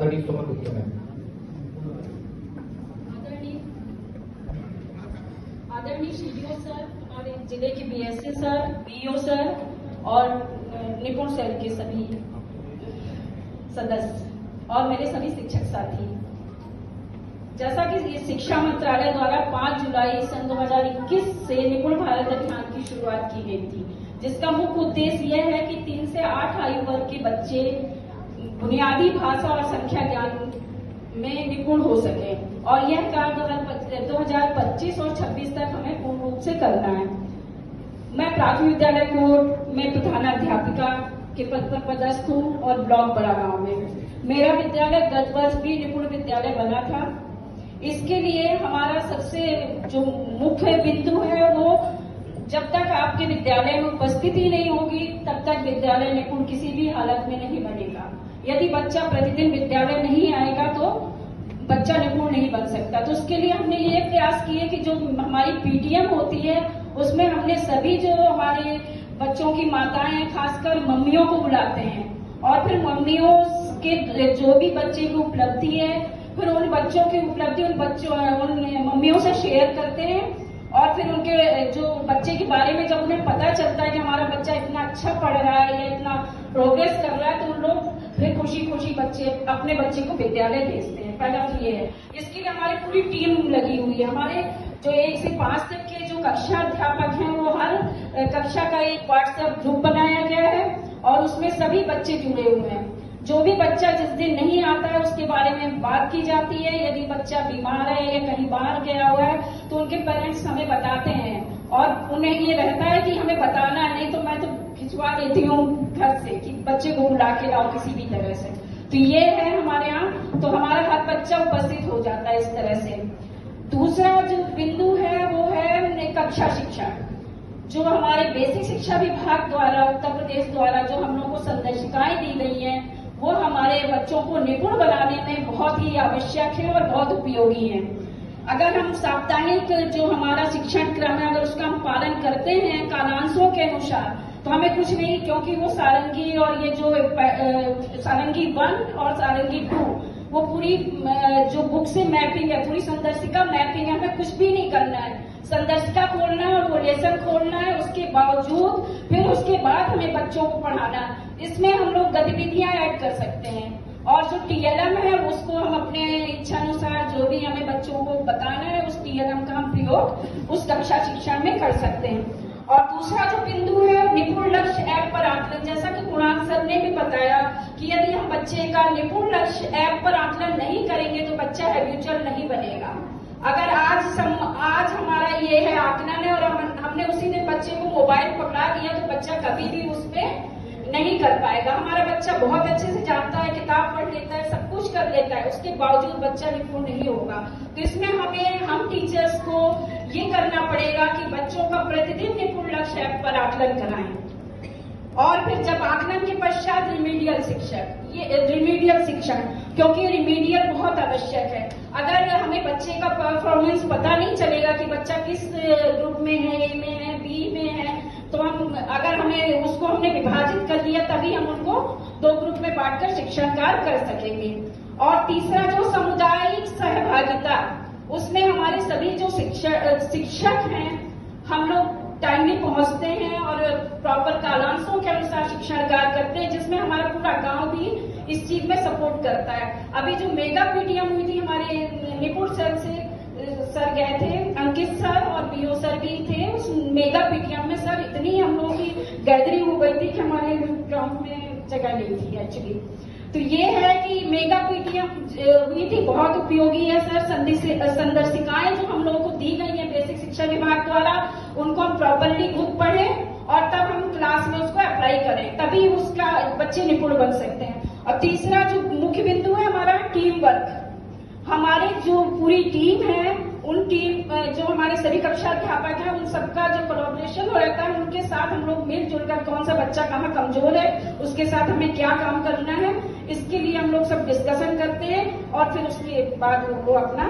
आदरणीय सुमन गुप्ता मैम। आदरणीय CDO sir, हमारे जिले के बीएससी सर, बीईओ सर और निपुण सेल के सभी सदस्य और मेरे सभी शिक्षक साथी, जैसा कि शिक्षा मंत्रालय द्वारा 5 जुलाई सन 2021 से निपुण भारत अभियान की शुरुआत की गई थी, जिसका मुख्य उद्देश्य यह है कि 3 से 8 आयु वर्ग के बच्चे बुनियादी भाषा और संख्या ज्ञान में निपुण हो सके और यह कार्य 2025 और 26 तक हमें पूर्ण रूप से करना है। मैं प्राथमिक विद्यालय कोट में प्रधानाध्यापिका के पद पर पदस्थ हूँ और ब्लॉक बड़ा गांव में मेरा विद्यालय गत वर्ष भी निपुण विद्यालय बना था। इसके लिए हमारा सबसे जो मुख्य बिंदु है वो जब तक आपके विद्यालय में उपस्थिति नहीं होगी तब तक विद्यालय निपुण किसी भी हालत में नहीं बनेगा। यदि बच्चा प्रतिदिन विद्यालय नहीं आएगा तो बच्चा निपुण नहीं बन सकता। तो उसके लिए हमने ये प्रयास किए कि जो हमारी पीटीएम होती है उसमें हमने सभी जो हमारे बच्चों की माताएं हैं, खासकर मम्मियों को बुलाते हैं और फिर मम्मियों के जो भी बच्चे की उपलब्धि है फिर उन बच्चों की उपलब्धि उन मम्मियों से शेयर करते हैं और फिर उनके जो बच्चे के बारे में जब उन्हें पता चलता है कि हमारा बच्चा इतना अच्छा पढ़ रहा है या इतना प्रोग्रेस कर रहा है तो उन लोग फिर खुशी खुशी अपने बच्चे को विद्यालय भेजते हैं। पहला तो ये है। इसके लिए हमारी पूरी टीम लगी हुई है। हमारे जो 1 से 5 तक के जो कक्षा अध्यापक हैं वो हर कक्षा का एक व्हाट्सएप ग्रुप बनाया गया है और उसमें सभी बच्चे जुड़े हुए हैं। जो भी बच्चा जिस दिन नहीं आता है उसके बारे में बात की जाती है। यदि बच्चा बीमार है या कहीं बाहर गया हुआ है तो उनके पेरेंट्स हमें बताते हैं और उन्हें ये रहता है कि हमें बताना है, नहीं तो मैं तो खिंचवा देती हूँ घर से कि बच्चे को बुला के लाओ किसी भी तरह से। तो ये है हमारे यहाँ, तो हमारा हर बच्चा उपस्थित हो जाता है इस तरह से। दूसरा जो बिंदु है वो है कक्षा शिक्षा, जो हमारे बेसिक शिक्षा विभाग द्वारा उत्तर प्रदेश द्वारा जो हम लोगों को संदर्शिकाएं दी गई हैं वो हमारे बच्चों को निपुण बनाने में बहुत ही आवश्यक है और बहुत उपयोगी है। अगर हम साप्ताहिक जो हमारा शिक्षण क्रम है अगर उसका हम पालन करते हैं कालांशों के अनुसार तो हमें कुछ नहीं, क्योंकि वो सारंगी और ये जो सारंगी 1 और सारंगी 2 वो पूरी जो बुक से मैपिंग है, पूरी संदर्शिका मैपिंग है, हमें कुछ भी नहीं करना है। संदर्शिका खोलना है और वो लेसन खोलना है, उसके बावजूद फिर उसके बाद हमें बच्चों को पढ़ाना है। इसमें हम लोग गतिविधियां ऐड कर सकते हैं और जो टीएलएम है उसको हम अपने इच्छानुसार जो भी हमें बच्चों को बताना है उस टीएलएम का हम प्रयोग उस कक्षा शिक्षण में कर सकते हैं। और दूसरा जो बिंदु है निपुण लक्ष्य ऐप पर आकलन, जैसा कि कुणाल सर ने भी बताया कि यदि हम बच्चे का निपुण लक्ष्य ऐप पर आकलन नहीं करेंगे तो बच्चा हैबिचुअल नहीं बनेगा। अगर आज हमारा ये है आकलन है और हमने उसी दिन बच्चे को मोबाइल पकड़ा दिया तो बच्चा कभी भी उस पर नहीं कर पाएगा। हमारा बच्चा बहुत अच्छे से जानता है, किताब पढ़ लेता है, सब कुछ कर लेता है, उसके बावजूद बच्चा निपुण नहीं होगा। तो इसमें हम टीचर्स को ये करना पड़ेगा कि बच्चों का प्रतिदिन निपुण लक्ष्य ऐप पर आकलन कराएं और फिर जब आकलन के पश्चात रिमीडियल शिक्षण, क्योंकि रिमीडियल बहुत आवश्यक है। अगर हमें बच्चे का परफॉर्मेंस पता नहीं चलेगा कि बच्चा किस ग्रुप में है, ए में है, बी में है, तो अगर हमने विभाजित कर लिया तभी हम उनको 2 ग्रुप में बांटकर शिक्षण कार्य कर सकेंगे। और तीसरा जो सामुदायिक सहभागिता, उसमें हमारे सभी जो शिक्षक हैं हम लोग टाइमली पहुंचते हैं और प्रॉपर कालांशों के अनुसार शिक्षण कार्य करते हैं, जिसमें हमारा पूरा गांव भी इस चीज में सपोर्ट करता है। अभी जो मेगा पीटीएम हुई थी हमारे निपुण सेल से सर गए थे, अंकित सर और बीओ सर भी थे उस मेगा पीटीएम में। सर इतनी हम लोगों की गैदरिंग हो गई थी कि हमारे ग्राउंड में जगह नहीं थी एक्चुअली। तो ये है कि मेगा पीटीएम हुई थी, बहुत उपयोगी है सर। संदर्शिकाएं जो हम लोगों को दी गई है बेसिक शिक्षा विभाग द्वारा उनको हम प्रॉपरली खुद पढ़ें और तब हम क्लास में उसको अप्लाई करें, तभी उसका बच्चे निपुण बन सकते हैं। और तीसरा जो मुख्य बिंदु है हमारा टीम वर्क, हमारे जो पूरी टीम है उन टीम जो हमारे सभी कक्षा अध्यापक हैं उन सबका जो कोलैबोरेशन हो रहता है, उनके साथ हम लोग मिलजुल कर कौन सा बच्चा कहाँ कमजोर है उसके साथ हमें क्या काम करना है इसके लिए हम लोग सब डिस्कशन करते हैं और फिर उसके बाद वो अपना